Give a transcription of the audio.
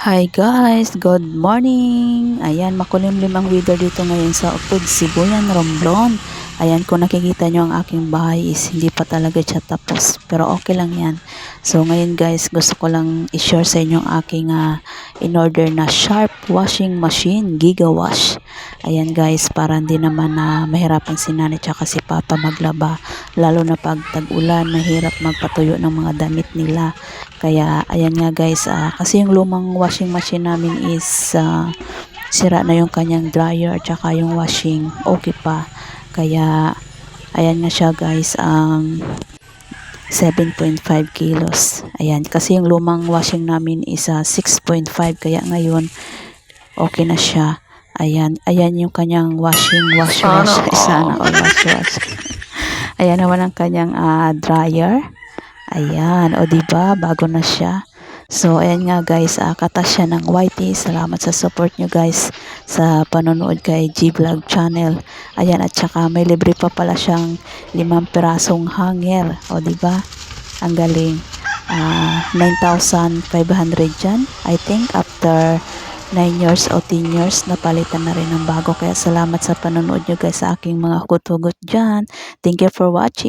Hi guys, good morning. Ayan, makulimlim ang weather dito ngayon sa Upod, Sibuyan, Romblon. Ayan, kung nakikita nyo ang aking bahay is hindi pa talaga siya tapos. Pero okay lang yan. So ngayon guys, gusto ko lang i-share sa inyo ang aking in-order na Sharp washing machine, Giga Wash. Ayan guys, para hindi naman mahirapan si nanay tsaka si papa maglaba. Lalo na pag tag-ulan, mahirap magpatuyo ng mga damit nila. Kaya ayan nga guys, kasi yung lumang washing machine namin is sira na yung kanyang dryer at saka yung washing okay pa. Kaya ayan nga siya guys, 7.5 kilos. Ayan, kasi yung lumang washing namin is 6.5, kaya ngayon okay na siya. Ayan, ayan yung kanyang wash. Sana all wash. Ayan naman ang kanyang dryer. Ayan, o diba, bago na siya. So, ayan nga guys, katas siya ng YT. Salamat sa support nyo guys sa panonood kay G-Vlog channel. Ayan, at saka may libre pa pala siyang 5 pirasong hanger. O diba, ang galing. 9,500 dyan. I think after 9 years o 10 years, napalitan na rin ng bago. Kaya salamat sa panonood nyo guys sa aking mga hugot-hugot dyan. Thank you for watching.